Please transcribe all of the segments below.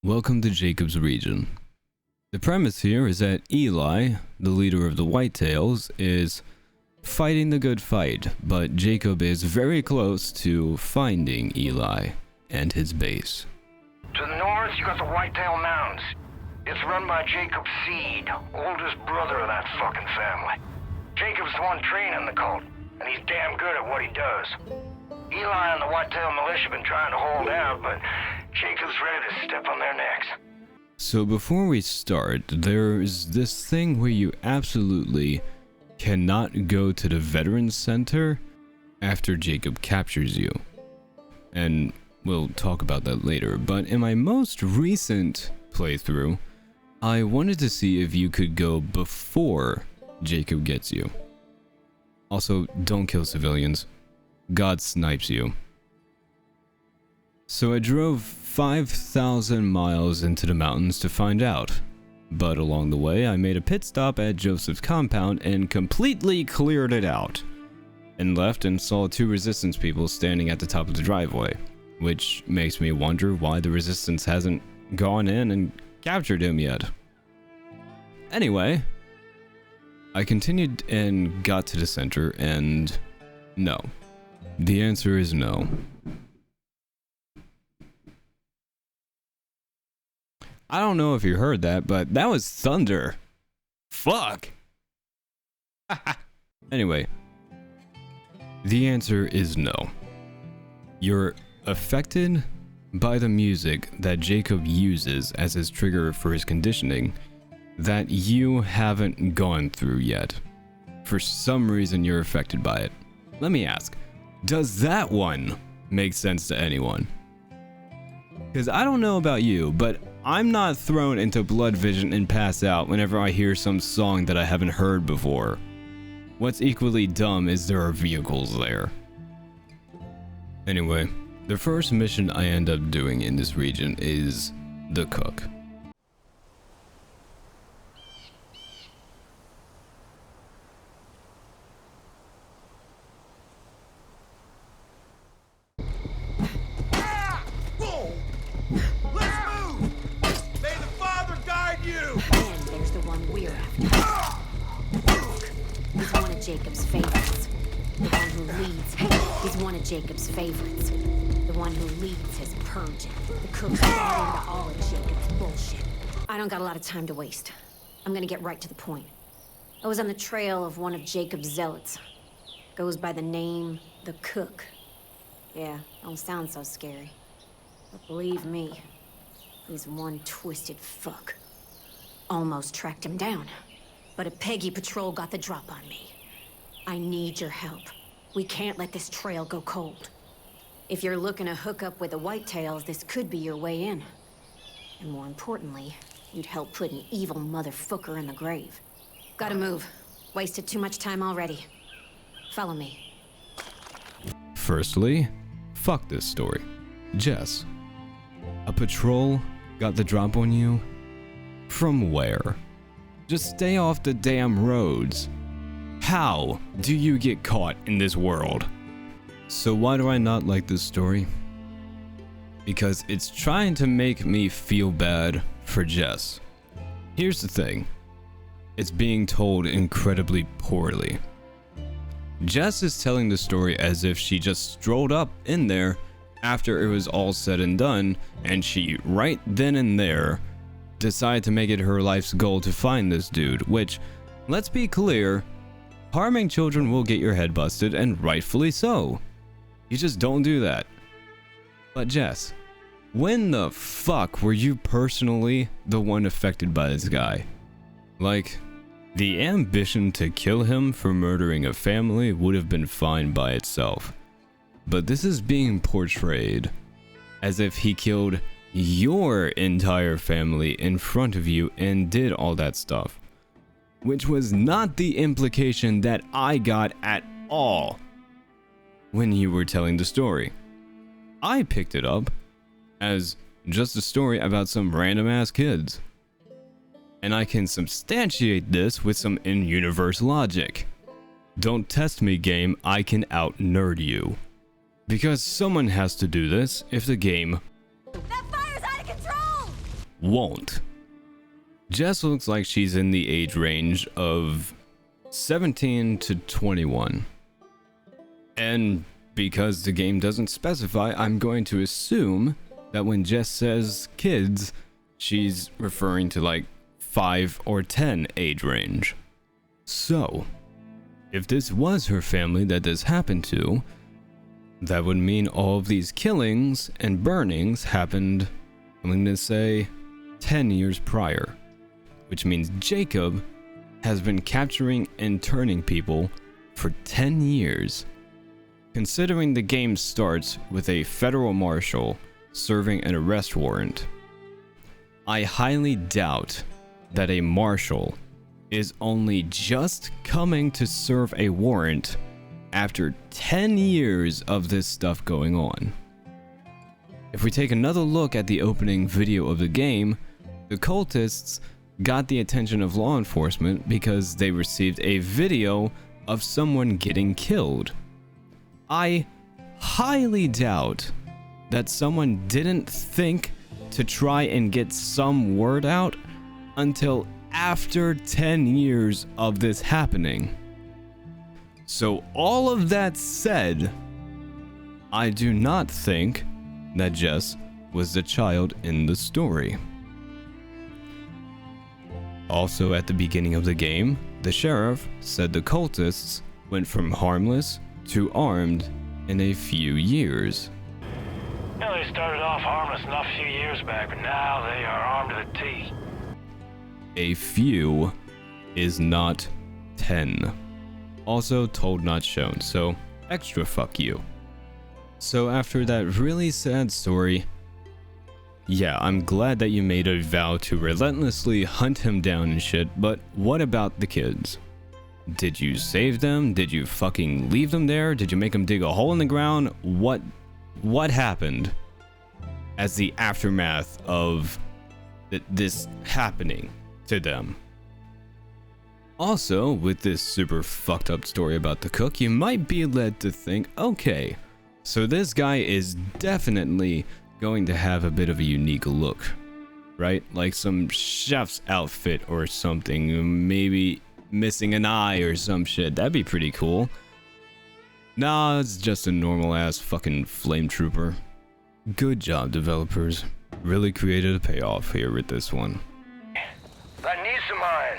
Welcome to Jacob's region. The premise here is that Eli, the leader of the Whitetails, is fighting the good fight, but Jacob is very close to finding Eli and his base. To the north, you got the Whitetail Mountains. It's run by Jacob Seed, oldest brother of that fucking family. Jacob's the one training the cult, and he's damn good at what he does. Eli and the Whitetail Militia have been trying to hold out, but Jacob's ready to step on their necks. So before we start, there's this thing where you absolutely cannot go to the Veterans Center after Jacob captures you. And we'll talk about that later, but in my most recent playthrough, I wanted to see if you could go before Jacob gets you. Also, don't kill civilians. God snipes you. So I drove 5,000 miles into the mountains to find out. But along the way, I made a pit stop at Joseph's compound and completely cleared it out. And left and saw two resistance people standing at the top of the driveway. Which makes me wonder why the resistance hasn't gone in and captured him yet. Anyway, I continued and got to the center and no. The answer is no. I don't know if you heard that, but that was thunder. Fuck. Anyway, the answer is no. You're affected by the music that Jacob uses as his trigger for his conditioning that you haven't gone through yet. For some reason you're affected by it. Let me ask, does that one make sense to anyone? Because I don't know about you, but I'm not thrown into blood vision and pass out whenever I hear some song that I haven't heard before. What's equally dumb is there are vehicles there. Anyway, the first mission I end up doing in this region is the cook. Jacob's favorites. The one who leads is one of Jacob's favorites. The one who leads his purging. The cook's bought into all of Jacob's bullshit. I don't got a lot of time to waste. I'm gonna get right to the point. I was on the trail of one of Jacob's zealots. Goes by the name The Cook. Yeah, don't sound so scary. But believe me, he's one twisted fuck. Almost tracked him down. But a Peggy patrol got the drop on me. I need your help. We can't let this trail go cold. If you're looking to hook up with the Whitetails, this could be your way in. And more importantly, you'd help put an evil motherfucker in the grave. Gotta move. Wasted too much time already. Follow me. Firstly, fuck this story. Jess, a patrol got the drop on you? From where? Just stay off the damn roads. How do you get caught in this world? So why do I not like this story? Because it's trying to make me feel bad for Jess. Here's the thing. It's being told incredibly poorly. Jess is telling the story as if she just strolled up in there after it was all said and done, and she right then and there decided to make it her life's goal to find this dude, which, let's be clear, harming children will get your head busted, and rightfully so. You just don't do that. But Jess, when the fuck were you personally the one affected by this guy? Like, the ambition to kill him for murdering a family would have been fine by itself. But this is being portrayed as if he killed your entire family in front of you and did all that stuff. Which was not the implication that I got at all when you were telling the story. I picked it up as just a story about some random ass kids. And I can substantiate this with some in-universe logic. Don't test me, game, I can out-nerd you. Because someone has to do this if the game... That fire's out of control! won't. Jess looks like she's in the age range of 17 to 21. And because the game doesn't specify, I'm going to assume that when Jess says kids, she's referring to like 5 or 10 age range. So, if this was her family that this happened to, that would mean all of these killings and burnings happened, I'm going to say, 10 years prior. Which means Jacob has been capturing and turning people for 10 years. Considering the game starts with a federal marshal serving an arrest warrant, I highly doubt that a marshal is only just coming to serve a warrant after 10 years of this stuff going on. If we take another look at the opening video of the game, the cultists got the attention of law enforcement because they received a video of someone getting killed. I highly doubt that someone didn't think to try and get some word out until after 10 years of this happening. So all of that said, I do not think that Jess was the child in the story. Also, at the beginning of the game, the sheriff said the cultists went from harmless to armed in a few years. Yeah, they started off harmless enough a few years back, but now they are armed to the teeth. A few is not 10. Also told not shown, so extra fuck you. So after that really sad story, yeah, I'm glad that you made a vow to relentlessly hunt him down and shit, but what about the kids? Did you save them? Did you fucking leave them there? Did you make them dig a hole in the ground? What happened as the aftermath of this happening to them? Also, with this super fucked up story about the cook, you might be led to think, okay, so this guy is definitely going to have a bit of a unique look, right? Like some chef's outfit or something, maybe missing an eye or some shit. That'd be pretty cool. Nah, it's just a normal ass fucking flame trooper. Good job, developers. Really created a payoff here with this one. That niece of mine,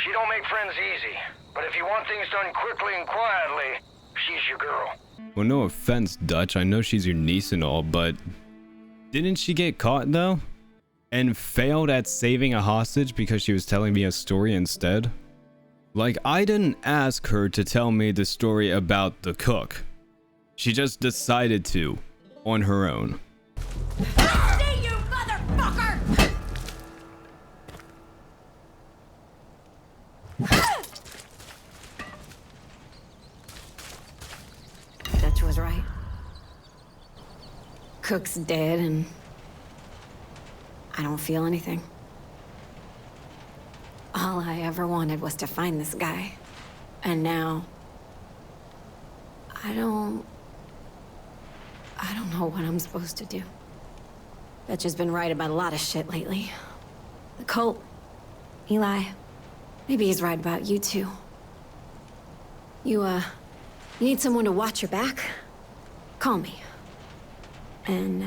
she don't make friends easy, but if you want things done quickly and quietly, she's your girl. Well, no offense, Dutch, I know she's your niece and all, but didn't she get caught though? And failed at saving a hostage because she was telling me a story instead? Like, I didn't ask her to tell me the story about the cook. She just decided to, on her own. See you, motherfucker! Dutch was right. Cook's dead and I don't feel anything. All I ever wanted was to find this guy. And now I don't know what I'm supposed to do. Dutch has been right about a lot of shit lately. The cult, Eli, maybe he's right about you too. You need someone to watch your back? Call me. And,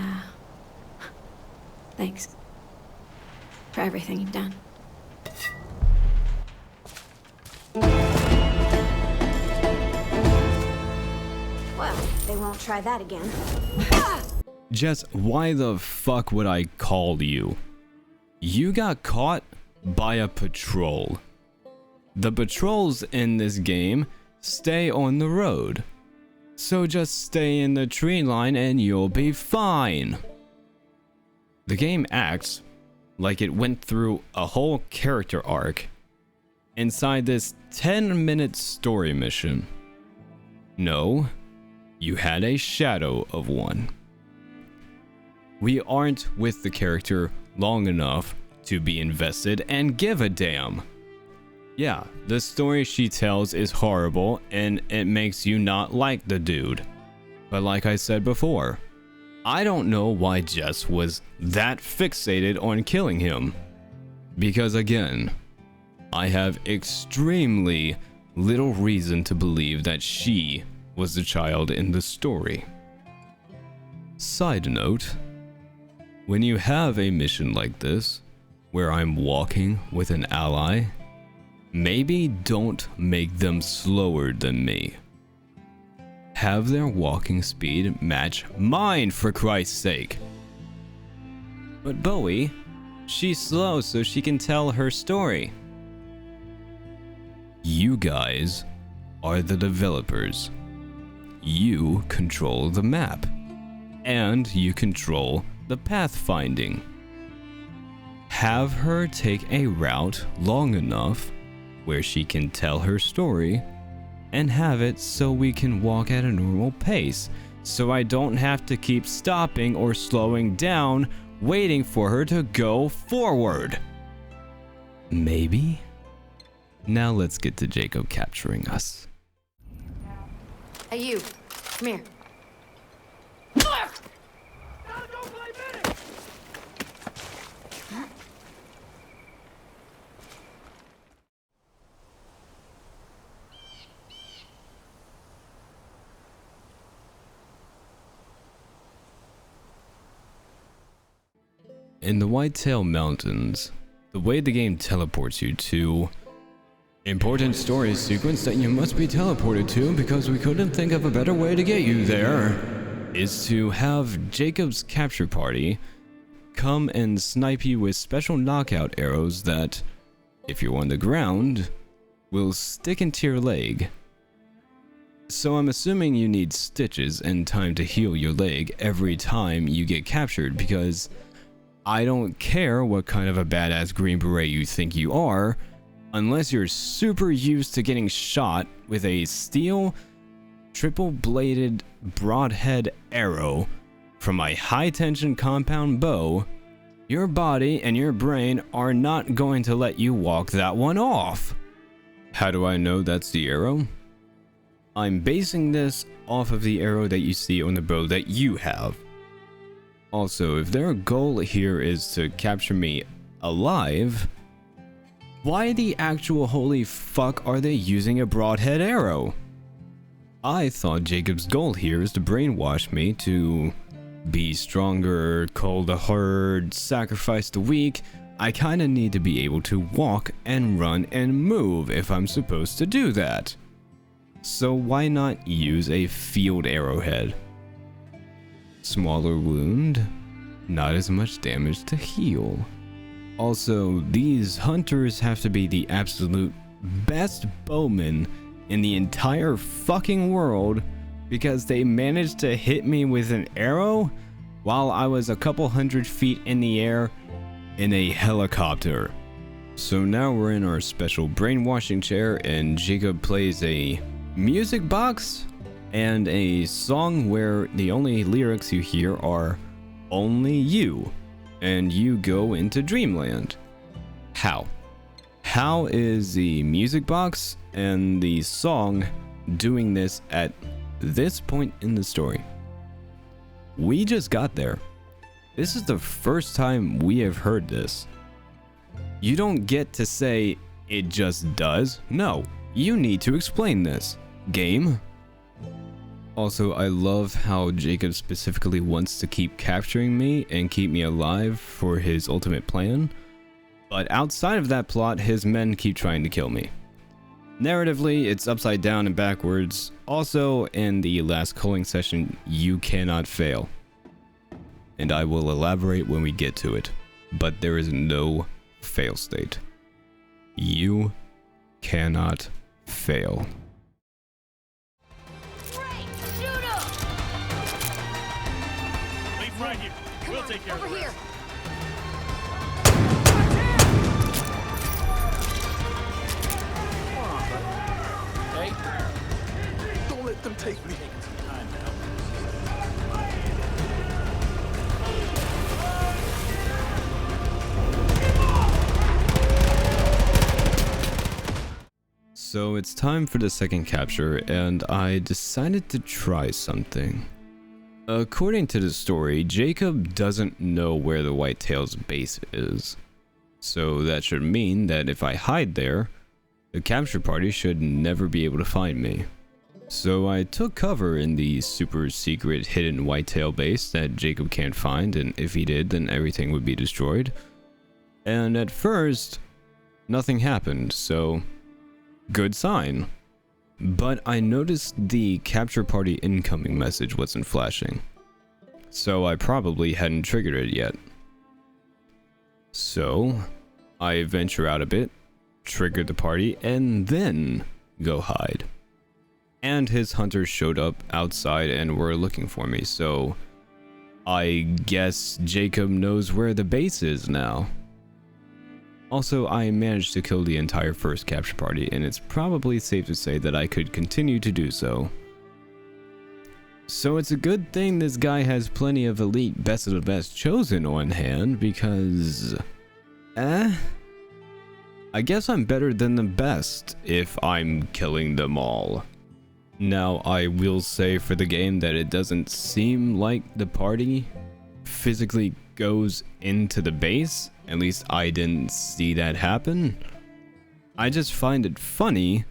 thanks for everything you've done. Well, they won't try that again. Jess, why the fuck would I call you? You got caught by a patrol. The patrols in this game stay on the road. So just stay in the tree line and you'll be fine. The game acts like it went through a whole character arc inside this 10-minute story mission. No, you had a shadow of one. We aren't with the character long enough to be invested and give a damn. Yeah, the story she tells is horrible and it makes you not like the dude. But like I said before, I don't know why Jess was that fixated on killing him. Because again, I have extremely little reason to believe that she was the child in the story. Side note, when you have a mission like this, where I'm walking with an ally, maybe don't make them slower than me. Have their walking speed match mine, for Christ's sake. But Bowie, she's slow so she can tell her story. You guys are the developers. You control the map. And you control the pathfinding. Have her take a route long enough where she can tell her story, and have it so we can walk at a normal pace, so I don't have to keep stopping or slowing down waiting for her to go forward. Maybe? Now let's get to Jacob capturing us. Hey, you. Come here. In the Whitetail Mountains, the way the game teleports you to important story sequence that you must be teleported to because we couldn't think of a better way to get you there, is to have Jacob's capture party come and snipe you with special knockout arrows that, if you're on the ground, will stick into your leg. So I'm assuming you need stitches and time to heal your leg every time you get captured, because I don't care what kind of a badass Green Beret you think you are, unless you're super used to getting shot with a steel, triple-bladed, broadhead arrow from a high-tension compound bow. Your body and your brain are not going to let you walk that one off. How do I know that's the arrow? I'm basing this off of the arrow that you see on the bow that you have. Also, if their goal here is to capture me alive, why the actual holy fuck are they using a broadhead arrow? I thought Jacob's goal here is to brainwash me to be stronger, cull the herd, sacrifice the weak. I kinda need to be able to walk and run and move if I'm supposed to do that. So why not use a field arrowhead? Smaller wound, not as much damage to heal. Also, these hunters have to be the absolute best bowmen in the entire fucking world because they managed to hit me with an arrow while I was a couple hundred feet in the air in a helicopter. So now we're in our special brainwashing chair and Jacob plays a music box and a song where the only lyrics you hear are "only you," and you go into dreamland. How? How is the music box and the song doing this at this point in the story? We just got there. This is the first time we have heard this. You don't get to say it just does. No, you need to explain this. Game? Also, I love how Jacob specifically wants to keep capturing me and keep me alive for his ultimate plan, but outside of that plot, his men keep trying to kill me. Narratively, it's upside down and backwards. Also, in the last culling session, you cannot fail. And I will elaborate when we get to it, but there is no fail state. You cannot fail. Right here. We'll take care of it. Over here. Hey, don't let them take me. Taking some time now. So it's time for the second capture, and I decided to try something. According to the story, Jacob doesn't know where the Whitetail's base is. So that should mean that if I hide there, the capture party should never be able to find me. So I took cover in the super secret hidden Whitetail base that Jacob can't find, and if he did, then everything would be destroyed. And at first, nothing happened, so good sign. But I noticed the capture party incoming message wasn't flashing, so I probably hadn't triggered it yet. So I venture out a bit, trigger the party, and then go hide. And his hunters showed up outside and were looking for me, so I guess Jacob knows where the base is now. Also, I managed to kill the entire first capture party, and it's probably safe to say that I could continue to do so. So it's a good thing this guy has plenty of elite best of the best chosen on hand, because I guess I'm better than the best if I'm killing them all. Now, I will say for the game that it doesn't seem like the party physically goes into the base. At least I didn't see that happen. I just find it funny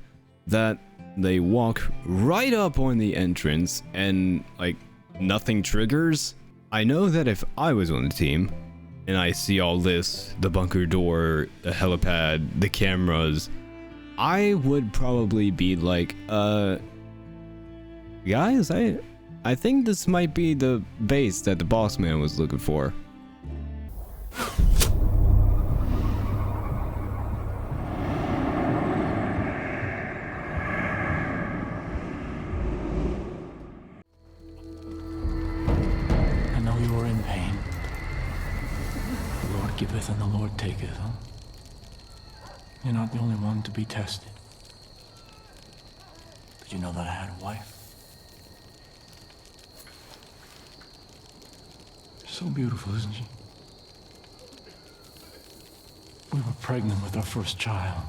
that they walk right up on the entrance and like nothing triggers. I know that if I was on the team and I see all this, the bunker door, the helipad, the cameras, I would probably be like, guys, I think this might be the base that the boss man was looking for. I know you are in pain. The Lord giveth and the Lord taketh, huh? You're not the only one to be tested. Did you know that I had a wife? So beautiful, isn't she? We were pregnant with our first child.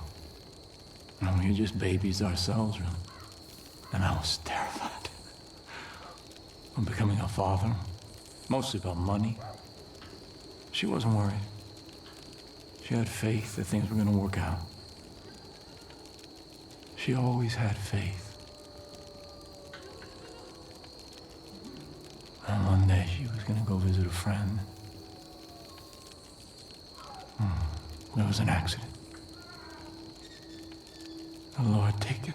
And we were just babies ourselves, really. And I was terrified. I'm becoming a father, mostly about money. She wasn't worried. She had faith that things were going to work out. She always had faith. And one day she was going to go visit a friend. There was an accident. The Lord take it.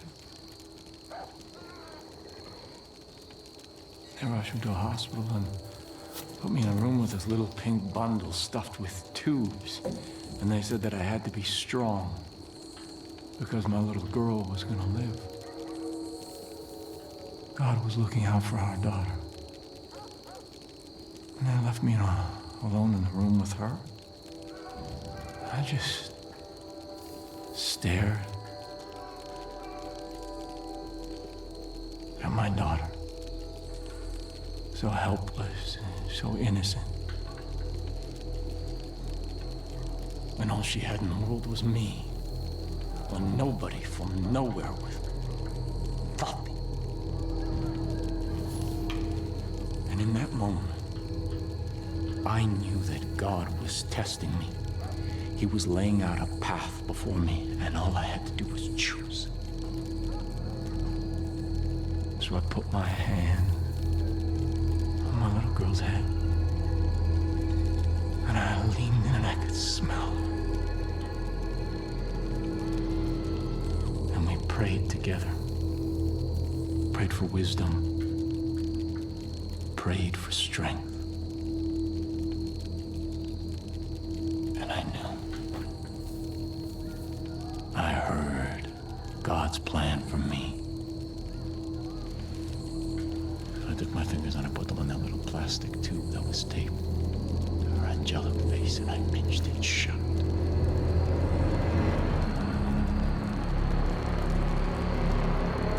They rushed me to a hospital and put me in a room with this little pink bundle stuffed with tubes. And they said that I had to be strong because my little girl was going to live. God was looking out for our daughter. And they left me alone in the room with her. I just stared at my daughter. So helpless and so innocent. When all she had in the world was me. When nobody from nowhere with nothing. And in that moment, I knew that God was testing me. He was laying out a path before me, and all I had to do was choose. So I put my hand on my little girl's head, and I leaned in and I could smell her. And we prayed together. Prayed for wisdom. Prayed for strength. I heard God's plan for me. So I took my fingers and I put them on that little plastic tube that was taped to her angelic face, and I pinched it shut.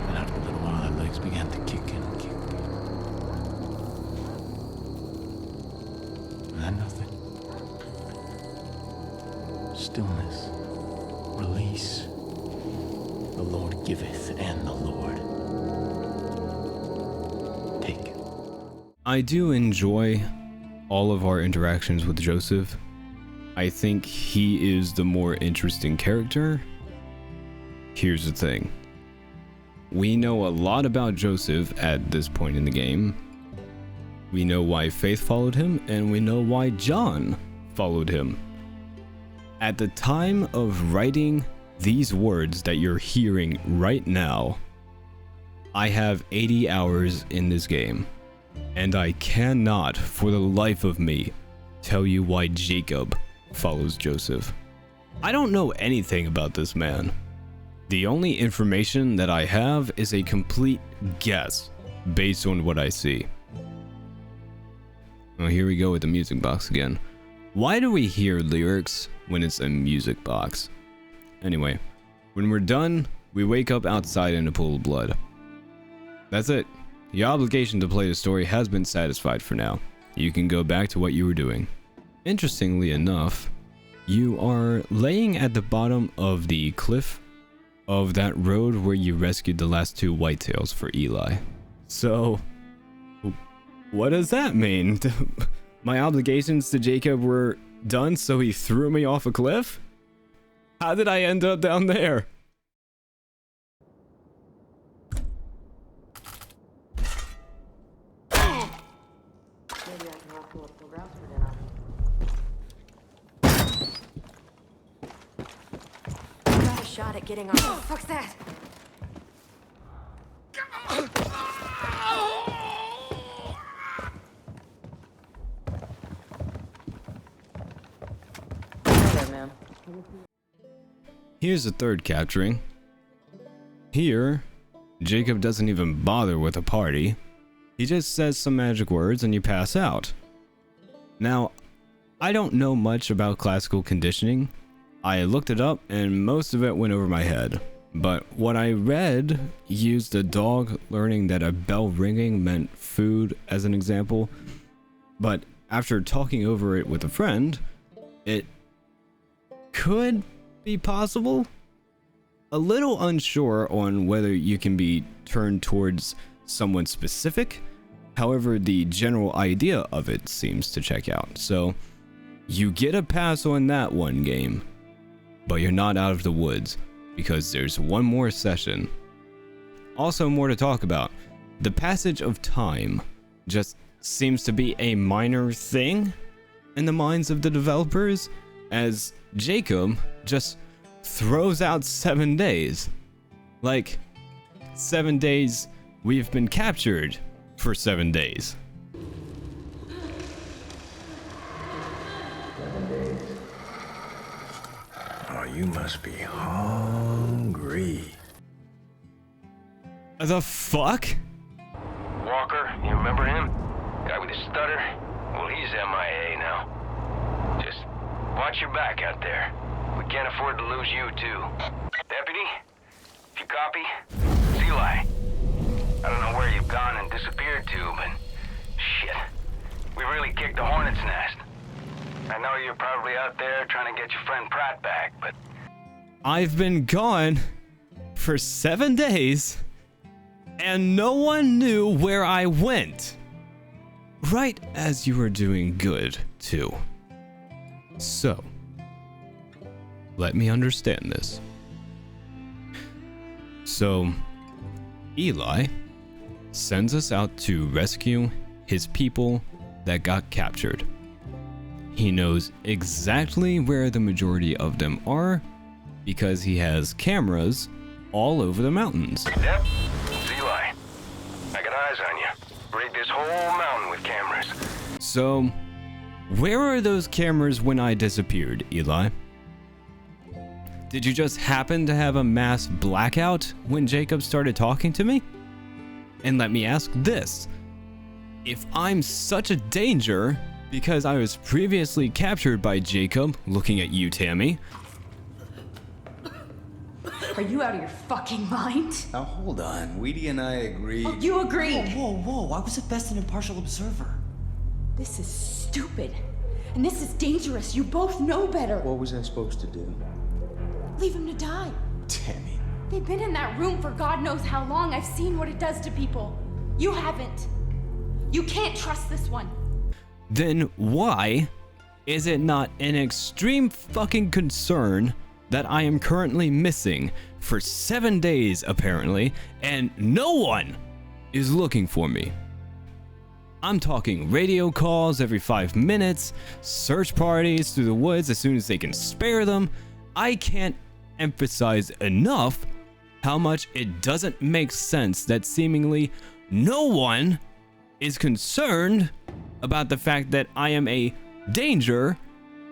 And after a little while, her legs began to kick and kick. And then nothing. Stillness. Release. The Lord giveth and the Lord taketh. I do enjoy all of our interactions with Joseph. I think he is the more interesting character. Here's the thing. We know a lot about Joseph at this point in the game. We know why Faith followed him, and we know why John followed him. At the time of writing these words that you're hearing right now, I have 80 hours in this game, and I cannot, for the life of me, tell you why Jacob follows Joseph. I don't know anything about this man. The only information that I have is a complete guess based on what I see. Oh, here we go with the music box again. Why do we hear lyrics when it's a music box? Anyway, when we're done, we wake up outside in a pool of blood. That's it. Your obligation to play the story has been satisfied for now. You can go back to what you were doing. Interestingly enough, you are laying at the bottom of the cliff of that road where you rescued the last 2 whitetails for Eli. So, what does that mean? My obligations to Jacob were done, so he threw me off a cliff? How did I end up down there? Got a shot at getting on. What the fuck's that? There, man. Here's the third capturing. Here, Jacob doesn't even bother with a party. He just says some magic words and you pass out. Now, I don't know much about classical conditioning. I looked it up and most of it went over my head. But what I read used a dog learning that a bell ringing meant food as an example. But after talking over it with a friend, it could be possible. A little unsure on whether you can be turned towards someone specific. However, the general idea of it seems to check out. So you get a pass on that one game, but you're not out of the woods because there's one more session. Also more to talk about. The passage of time just seems to be a minor thing in the minds of the developers, as Jacob just throws out 7 days. Like, 7 days we've been captured for 7 days. 7 days. Oh, you must be hungry. The fuck? Walker, you remember him? Guy with the stutter? Well, he's MIA now. Just watch your back out there. We can't afford to lose you, too. Deputy, if you copy, it's Eli. I don't know where you've gone and disappeared to, but shit. We really kicked a hornet's nest. I know you're probably out there trying to get your friend Pratt back, but... I've been gone for 7 days, and no one knew where I went. Right as you were doing good, too. So, let me understand this. So, Eli sends us out to rescue his people that got captured. He knows exactly where the majority of them are because he has cameras all over the mountains. Yep, it's Eli. I got eyes on you. Rigged this whole mountain with cameras. So, where are those cameras when I disappeared, Eli? Did you just happen to have a mass blackout when Jacob started talking to me? And let me ask this. If I'm such a danger because I was previously captured by Jacob, looking at you, Tammy. Are you out of your fucking mind? Now hold on, Weedy and I agreed. Oh, you agreed. Whoa, I was at best an impartial observer. This is stupid. And this is dangerous. You both know better. What was I supposed to do? Leave him to die. Tammy. They've been in that room for God knows how long. I've seen what it does to people. You haven't. You can't trust this one. Then why is it not an extreme fucking concern that I am currently missing for 7 days apparently, and no one is looking for me? I'm talking radio calls every 5 minutes, search parties through the woods as soon as they can spare them. I can't emphasize enough how much it doesn't make sense that seemingly no one is concerned about the fact that I am a danger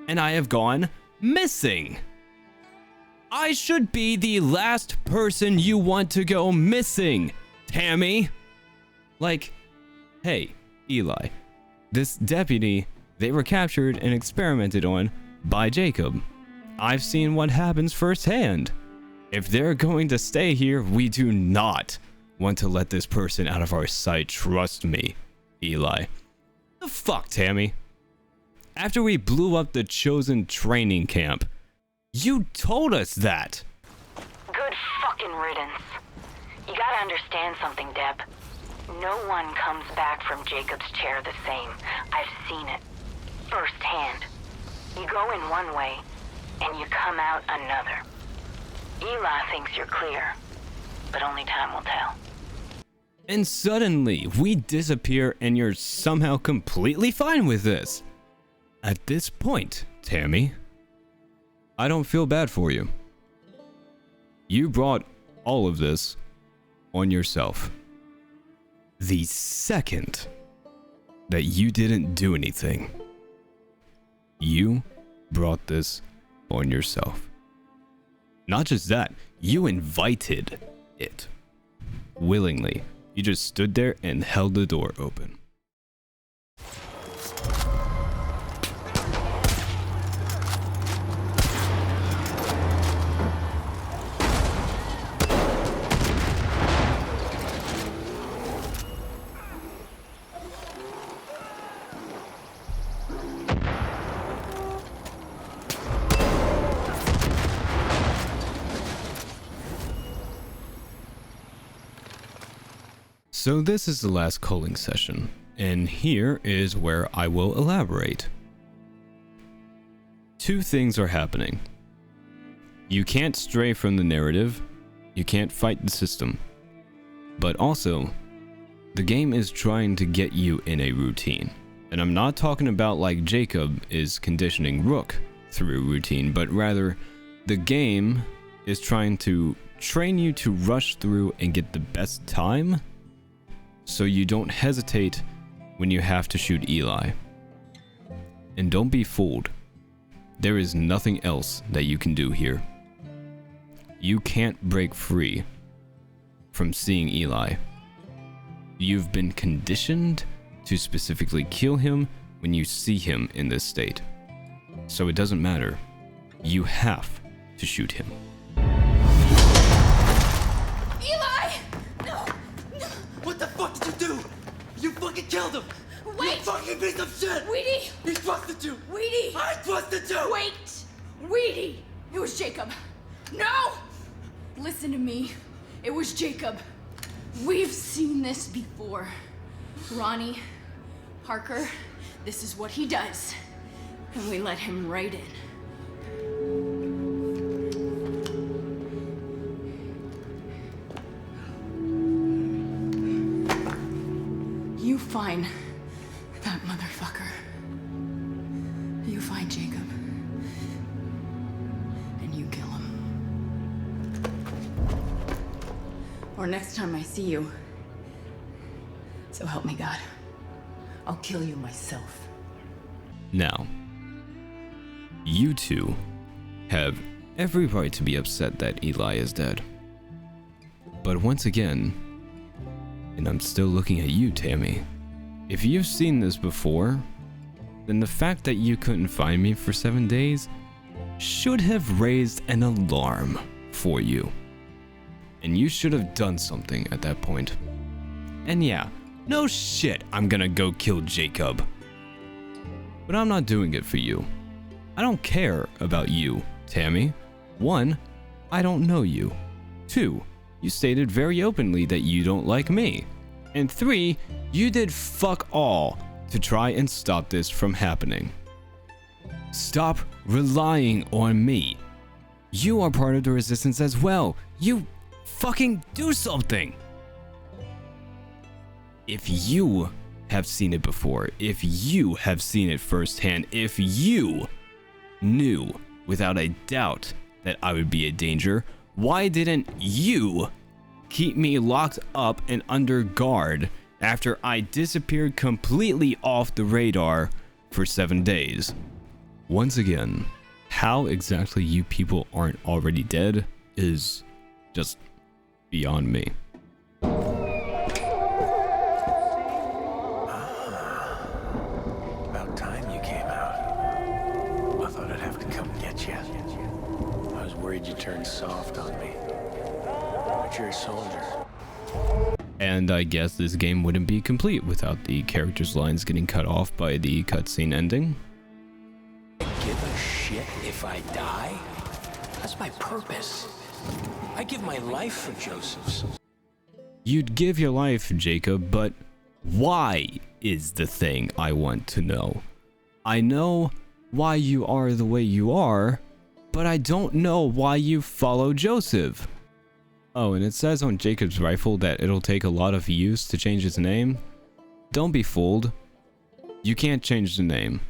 and I have gone missing. I should be the last person you want to go missing, Tammy. Like, hey, Eli, this deputy, they were captured and experimented on by Jacob. I've seen what happens firsthand. If they're going to stay here, we do not want to let this person out of our sight. Trust me, Eli. The fuck, Tammy? After we blew up the Chosen training camp, you told us that. Good fucking riddance. You gotta understand something, Deb. No one comes back from Jacob's chair the same. I've seen it. Firsthand. You go in one way, and you come out another. Eli thinks you're clear, but only time will tell. And suddenly, we disappear and you're somehow completely fine with this. At this point, Tammy, I don't feel bad for you. You brought all of this on yourself. The second that you didn't do anything, you brought this on yourself. Not just that, you invited it willingly. You just stood there and held the door open. So this is the last culling session, and here is where I will elaborate. Two things are happening. You can't stray from the narrative, you can't fight the system, but also, the game is trying to get you in a routine. And I'm not talking about like Jacob is conditioning Rook through routine, but rather, the game is trying to train you to rush through and get the best time, so you don't hesitate when you have to shoot Eli. And don't be fooled. There is nothing else that you can do here. You can't break free from seeing Eli. You've been conditioned to specifically kill him when you see him in this state. So it doesn't matter. You have to shoot him. Eli! No! What the fuck did you do? You fucking killed him! Wait! You fucking piece of shit! Weedy! He trusted you! Weedy! I trusted you! Wait! Weedy! It was Jacob. No! Listen to me. It was Jacob. We've seen this before. Ronnie, Parker, this is what he does. And we let him right in. You find that motherfucker. You find Jacob. And you kill him. Or next time I see you. So help me God. I'll kill you myself. Now, you two have every right to be upset that Eli is dead. But once again, and I'm still looking at you, Tammy, if you've seen this before, then the fact that you couldn't find me for 7 days should have raised an alarm for you. And you should have done something at that point. And yeah, no shit, I'm gonna go kill Jacob. But I'm not doing it for you. I don't care about you, Tammy. 1, I don't know you. 2, you stated very openly that you don't like me. And 3, you did fuck all to try and stop this from happening. Stop relying on me. You are part of the resistance as well. You fucking do something. If you have seen it before, if you have seen it firsthand, if you knew without a doubt that I would be a danger, why didn't you keep me locked up and under guard after I disappeared completely off the radar for 7 days? Once again, how exactly you people aren't already dead is just beyond me. About time you came out. I thought I'd have to come get you. I was worried you turned soft on me. But you're a soldier. And I guess this game wouldn't be complete without the characters' lines getting cut off by the cutscene ending. Give a shit if I die? That's my purpose. I give my life for Joseph's. You'd give your life, Jacob, but why is the thing I want to know. I know why you are the way you are, but I don't know why you follow Joseph. Oh, and it says on Jacob's rifle that it'll take a lot of use to change his name. Don't be fooled. You can't change the name.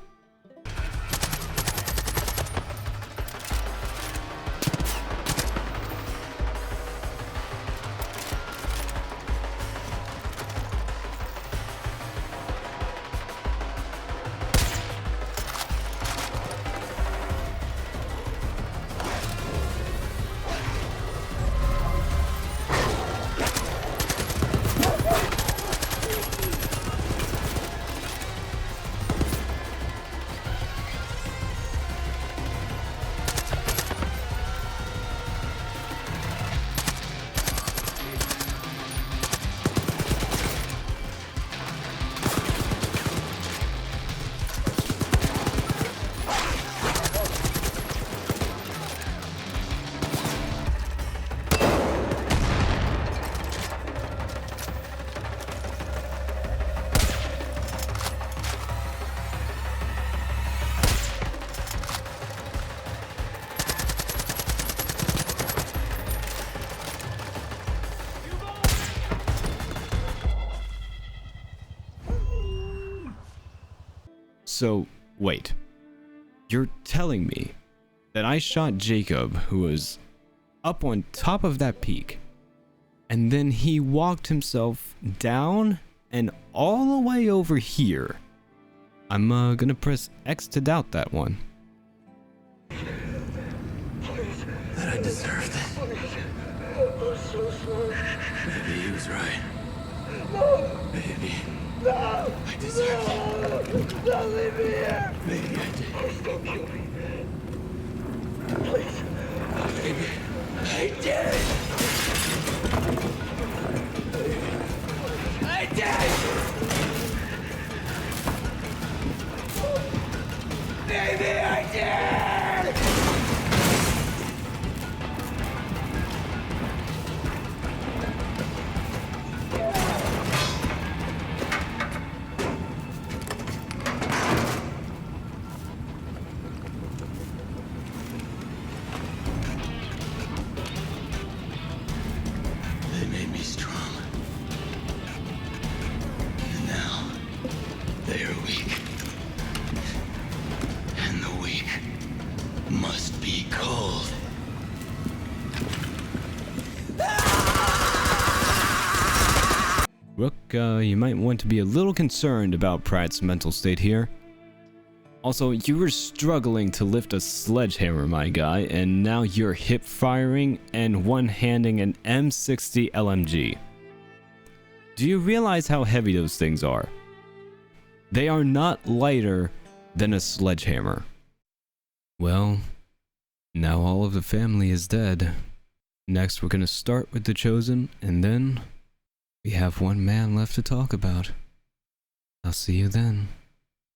So, wait. You're telling me that I shot Jacob, who was up on top of that peak, and then he walked himself down and all the way over here? I'm gonna press X to doubt that one. That I deserved it. Maybe he was right. Maybe I deserved it. Don't leave me here! Maybe I did. Please don't kill me. Please. Maybe I did. I did. Maybe I did. They made me strong. And now they are weak. And the weak must be cold. Rook, you might want to be a little concerned about Pratt's mental state here. Also, you were struggling to lift a sledgehammer, my guy, and now you're hip-firing and one-handing an M60 LMG. Do you realize how heavy those things are? They are not lighter than a sledgehammer. Well, now all of the family is dead. Next, we're gonna start with the Chosen, and then we have one man left to talk about. I'll see you then.